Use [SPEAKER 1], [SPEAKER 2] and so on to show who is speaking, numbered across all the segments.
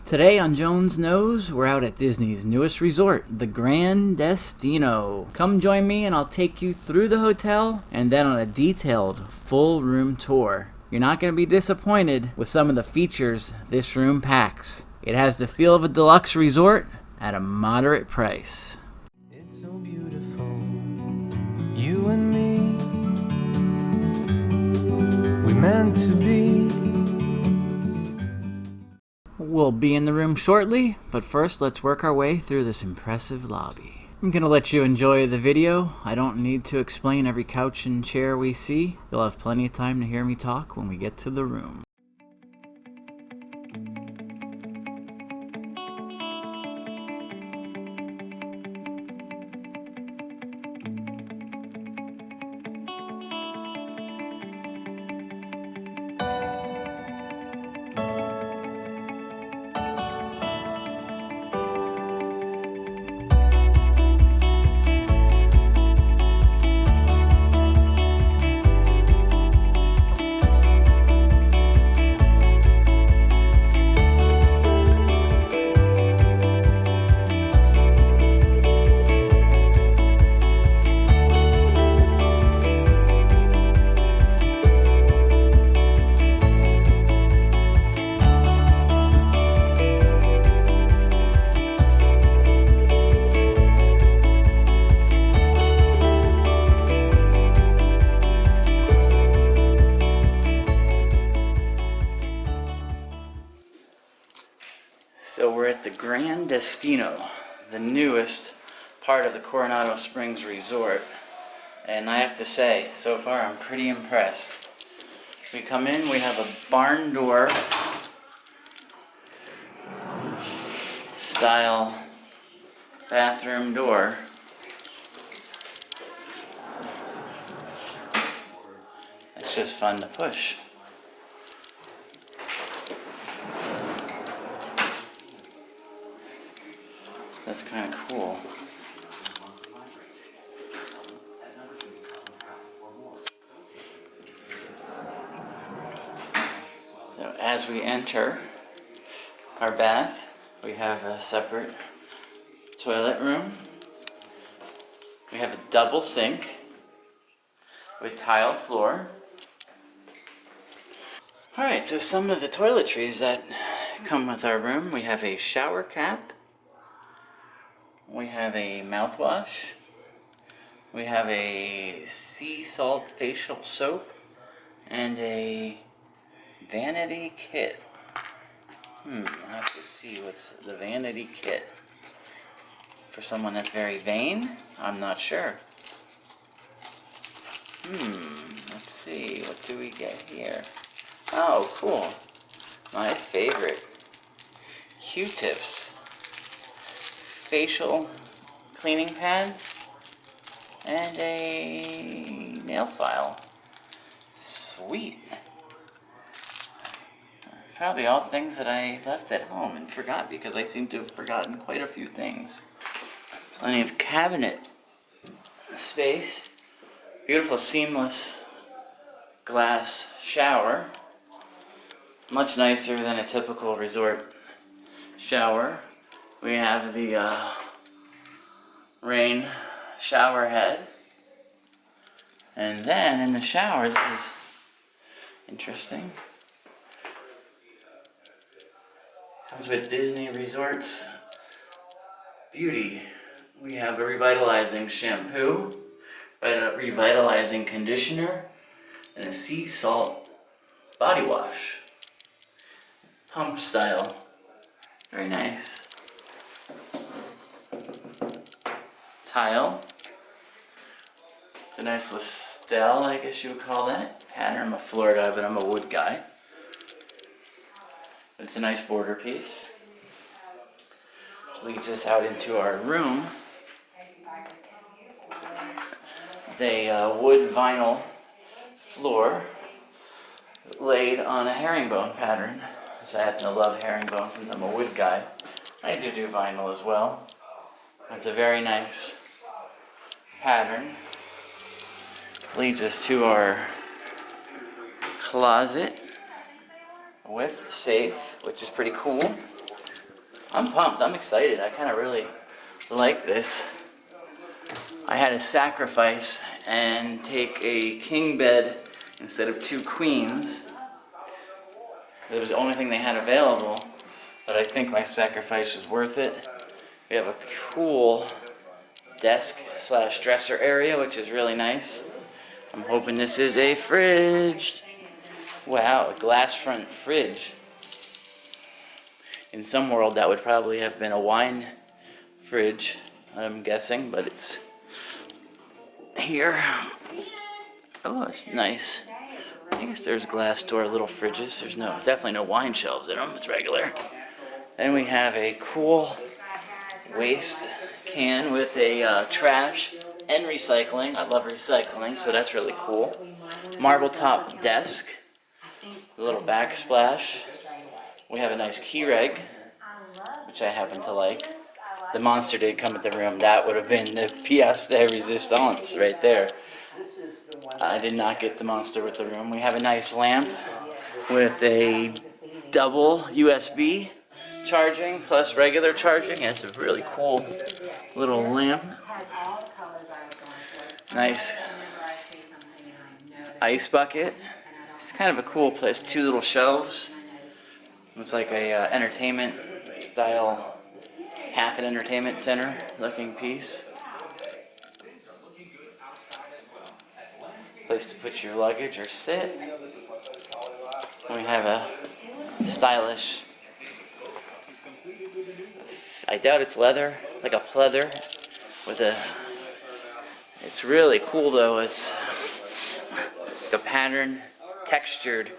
[SPEAKER 1] Today on Jones Knows, we're out at Disney's newest resort, the Gran Destino. Come join me and I'll take you through the hotel and then on a detailed full room tour. You're not going to be disappointed with some of the features this room packs. It has the feel of a deluxe resort at a moderate price.
[SPEAKER 2] It's so beautiful, you and me, we meant to be.
[SPEAKER 1] We'll be in the room shortly, but first let's work our way through this impressive lobby. I'm going to let you enjoy the video. I don't need to explain every couch and chair we see. You'll have plenty of time to hear me talk when we get to the room. So we're at the Gran Destino, the newest part of the Coronado Springs Resort. And I have to say, so far I'm pretty impressed. We come in, we have a barn door style bathroom door. It's just fun to push. That's kind of cool. Now, as we enter our bath, we have a separate toilet room. We have a double sink with tile floor. Alright, so some of the toiletries that come with our room. We have a shower cap. We have a mouthwash. We have a sea salt facial soap and a vanity kit. I have to see what's the vanity kit. For someone that's very vain, I'm not sure. Let's see, what do we get here? Oh, cool. My favorite. Q-tips. Facial cleaning pads and a nail file. Sweet. Probably all things that I left at home and forgot because I seem to have forgotten quite a few things. Plenty of cabinet space. Beautiful seamless glass shower. Much nicer than a typical resort shower. We have the rain shower head. And then in the shower, this is interesting. Comes with Disney Resorts Beauty. We have a revitalizing shampoo, a revitalizing conditioner, and a sea salt body wash. Pump style. Very nice. Tile. The nice Listel, I guess you would call that. Pattern. I'm a Florida, but I'm a wood guy. It's a nice border piece. Which leads us out into our room. The wood vinyl floor laid on a herringbone pattern. So I happen to love herringbone since I'm a wood guy. I do vinyl as well. It's a very nice pattern. Leads us to our closet with safe, which is pretty cool. I'm pumped. I'm excited. I kind of really like this. I had to sacrifice and take a king bed instead of 2 queens. It was the only thing they had available, but I think my sacrifice was worth it. We have a cool desk slash dresser area, which is really nice. I'm hoping this is a fridge. Wow, a glass front fridge. In some world that would probably have been a wine fridge, I'm guessing, but it's here. Oh, it's nice. I guess there's glass door little fridges. There's definitely no wine shelves in them. It's regular. Then we have a cool waste can with a trash and recycling. I love recycling, so that's really cool. Marble top desk, a little backsplash. We have a nice Keurig, which I happen to like. The monster did come with the room. That would have been the pièce de résistance right there. I did not get the monster with the room. We have a nice lamp with a double USB charging plus regular charging. It's a really cool little lamp. Nice ice bucket. It's kind of a cool place. 2 little shelves. It's like a entertainment style, half an entertainment center looking piece. Place to put your luggage or sit. We have a stylish, I doubt it's leather, like a pleather with a, it's really cool though. It's like a pattern, textured.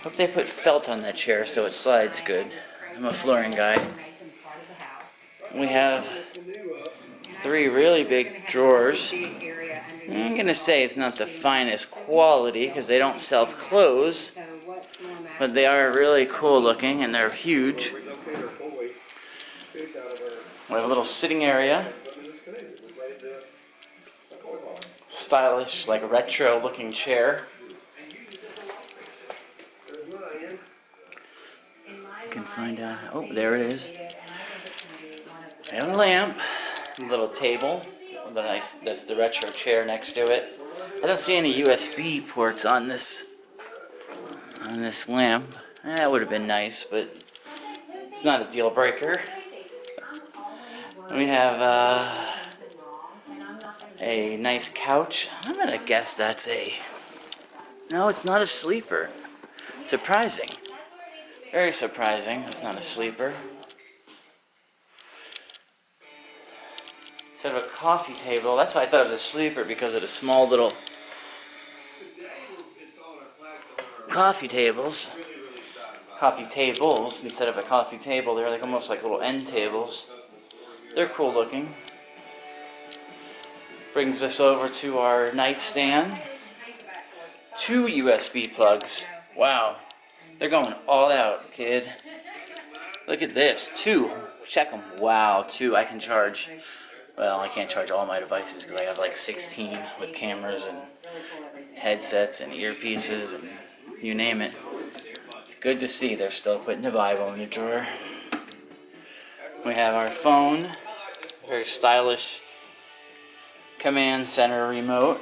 [SPEAKER 1] Hope they put felt on that chair so it slides good. I'm a flooring guy. We have 3 really big drawers. I'm gonna say it's not the finest quality because they don't self-close, but they are really cool looking and they're huge. We have a little sitting area. Stylish, like retro looking chair. You can find out. Oh, there it is. We have a lamp, a little table. Nice, that's the retro chair next to it. I don't see any USB ports on this lamp. That would have been nice, but it's not a deal breaker. We have a nice couch. I'm gonna guess that's a. No, it's not a sleeper. Surprising. Very surprising. It's not a sleeper. Instead of a coffee table, that's why I thought it was a sleeper, because of the small little coffee tables. Coffee tables instead of a coffee table. They're like almost like little end tables. They're cool looking. Brings us over to our nightstand. 2 USB plugs. Wow. They're going all out, kid. Look at this. 2. Check them. Wow. 2. I can charge. Well, I can't charge all my devices because I have like 16 with cameras and headsets and earpieces and you name it. It's good to see they're still putting the Bible in the drawer. We have our phone. Very stylish command center remote.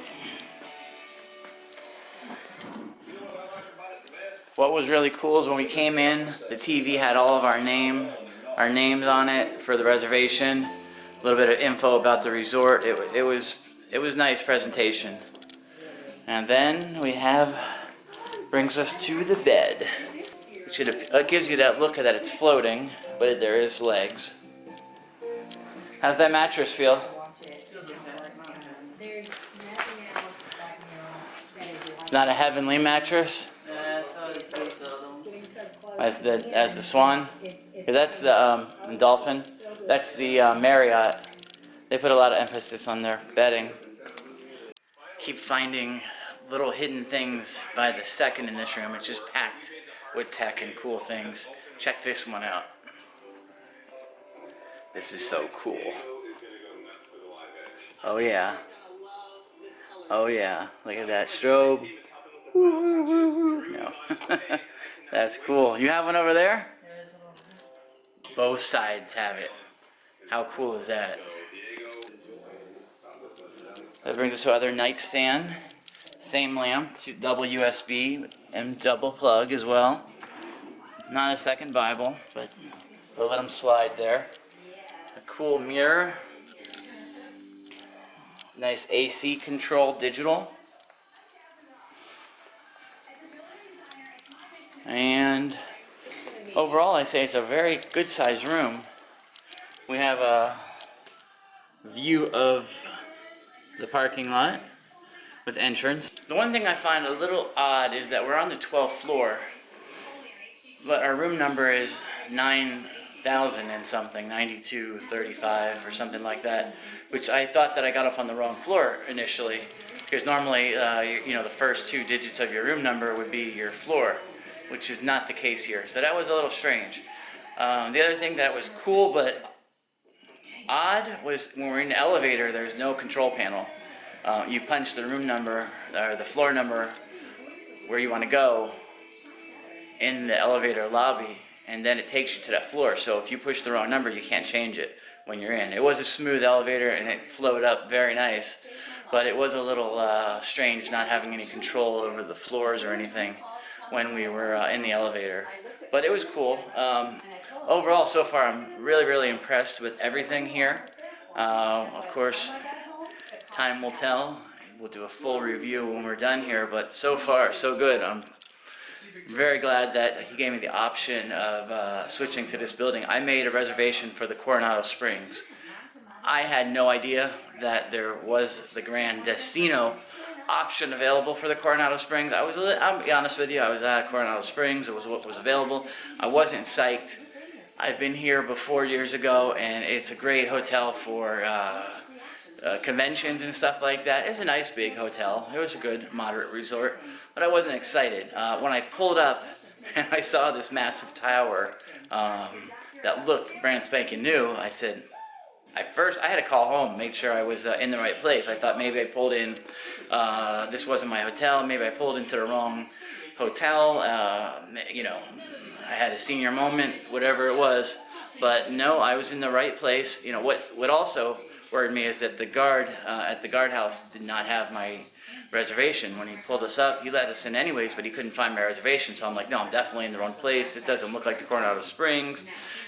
[SPEAKER 1] What was really cool is when we came in, the TV had all of our names on it for the reservation. A little bit of info about the resort. It was nice presentation. And then we have, brings us to the bed. It gives you that look that it's floating, but there is legs. How's that mattress feel? It's not a heavenly mattress? As the Swan? That's the Dolphin. That's the Marriott. They put a lot of emphasis on their bedding. Keep finding little hidden things by the second in this room. It's just packed with tech and cool things. Check this one out. This is so cool. Oh yeah. Oh yeah. Look at that strobe. No. That's cool. You have one over there? Both sides have it. How cool is that? That brings us to our nightstand. Same lamp, double USB and double plug as well. Not a second Bible, but we'll let them slide there. A cool mirror. Nice AC control digital. And overall, I'd say it's a very good sized room. We have a view of the parking lot with entrance. The one thing I find a little odd is that we're on the 12th floor, but our room number is 9,000 and something, 9235 or something like that, which I thought that I got off on the wrong floor initially, because normally, you know, the first two digits of your room number would be your floor, which is not the case here. So that was a little strange. The other thing that was cool but odd was when we're in the elevator, there's no control panel. You punch the room number or the floor number where you want to go in the elevator lobby, and then it takes you to that floor. So if you push the wrong number, you can't change it when you're in. It was a smooth elevator and it flowed up very nice, but it was a little strange not having any control over the floors or anything when we were in the elevator. But it was cool. Overall, so far, I'm really impressed with everything here. Of course, time will tell. We'll do a full review when we're done here, but so far, so good. I'm very glad that he gave me the option of switching to this building. I made a reservation for the Coronado Springs. I had no idea that there was the Gran Destino option available for the Coronado Springs. I'll be honest with you, I was at Coronado Springs. It was what was available. I wasn't psyched. I've been here before years ago, and it's a great hotel for conventions and stuff like that. It's a nice big hotel. It was a good moderate resort, but I wasn't excited. When I pulled up and I saw this massive tower that looked brand spanking new, I said, I had to call home, make sure I was in the right place. I thought maybe I pulled in, this wasn't my hotel, maybe I pulled into the wrong hotel, you know, I had a senior moment, whatever it was. But no, I was in the right place. You know, what also worried me is that the guard at the guardhouse did not have my reservation. When he pulled us up, he let us in anyways, but he couldn't find my reservation. So I'm like, no, I'm definitely in the wrong place. This doesn't look like the Coronado Springs.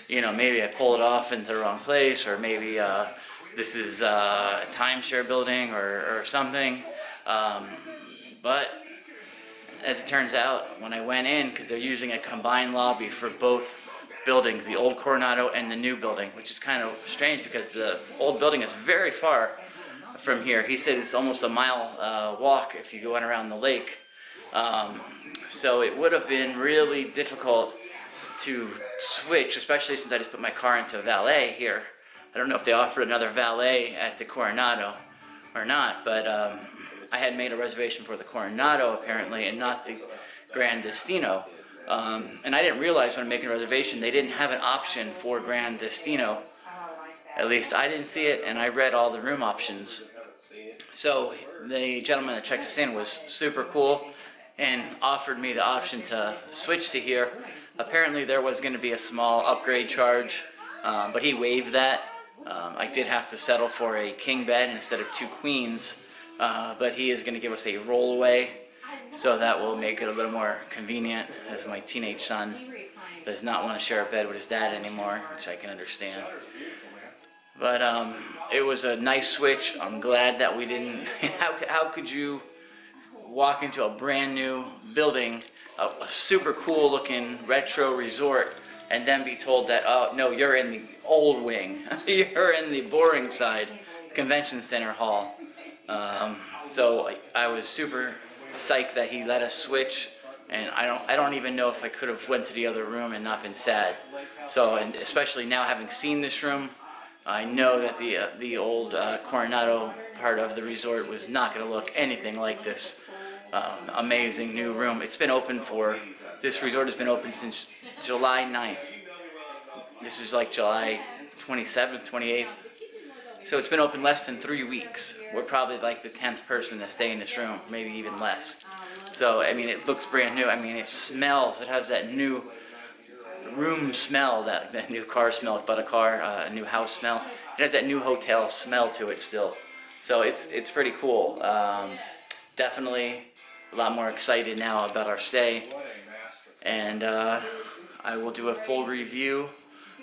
[SPEAKER 1] You know, maybe I pulled it off into the wrong place, or maybe this is a timeshare building or something. But as it turns out, when I went in, because they're using a combined lobby for both buildings, the old Coronado and the new building, which is kind of strange because the old building is very far from here. He said it's almost a mile walk if you went around the lake. So it would have been really difficult to switch, especially since I just put my car into valet here. I don't know if they offered another valet at the Coronado or not, but I had made a reservation for the Coronado apparently and not the Gran Destino. And I didn't realize when making a reservation they didn't have an option for Gran Destino. At least I didn't see it, and I read all the room options. So the gentleman that checked us in was super cool and offered me the option to switch to here. Apparently there was going to be a small upgrade charge, but he waived that. I did have to settle for a king bed instead of 2 queens, but he is going to give us a rollaway, so that will make it a little more convenient, as my teenage son does not want to share a bed with his dad anymore, which I can understand. But it was a nice switch. I'm glad that we didn't. How could you walk into a brand new building, a super cool looking retro resort, and then be told that, oh no, you're in the old wing, you're in the boring side, convention center hall. So I was super psyched that he let us switch, and I don't even know if I could have went to the other room and not been sad. So, and especially now having seen this room, I know that the old Coronado part of the resort was not going to look anything like this amazing new room. It's been open for, this resort has been open since July 9th. This is like July 27th, 28th. So it's been open less than 3 weeks. We're probably like the 10th person to stay in this room, maybe even less. So, I mean, it looks brand new. I mean, it smells. It has that new room smell, that new car smell, but a new house smell. It has that new hotel smell to it still. So it's pretty cool. Definitely a lot more excited now about our stay. And I will do a full review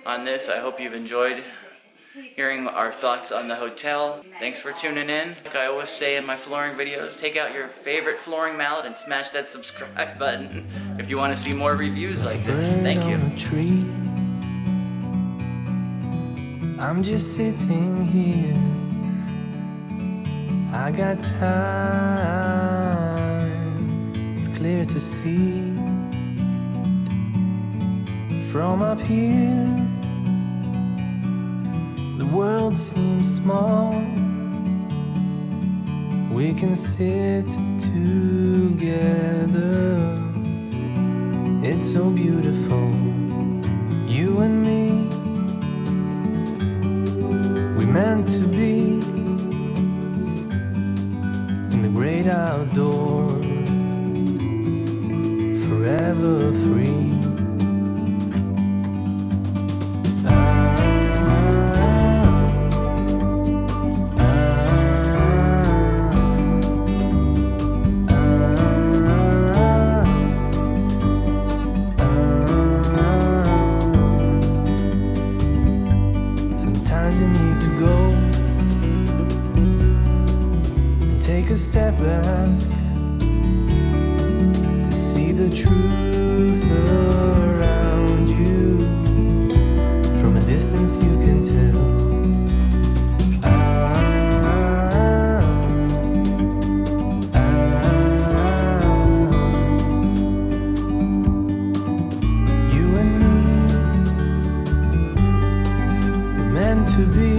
[SPEAKER 1] on this. I hope you've enjoyed hearing our thoughts on the hotel. Thanks for tuning in. Like I always say in my flooring videos, take out your favorite flooring mallet and smash that subscribe button if you want to see more reviews like this. Thank you.
[SPEAKER 2] I'm just sitting here. I got time. It's clear to see from up here. The world seems small. We can sit together. It's so beautiful, you and me. We meant to be in the great outdoors, forever free. Sometimes you need to go and take a step back to see the truth around you. From a distance you can tell. You and me, we're meant to be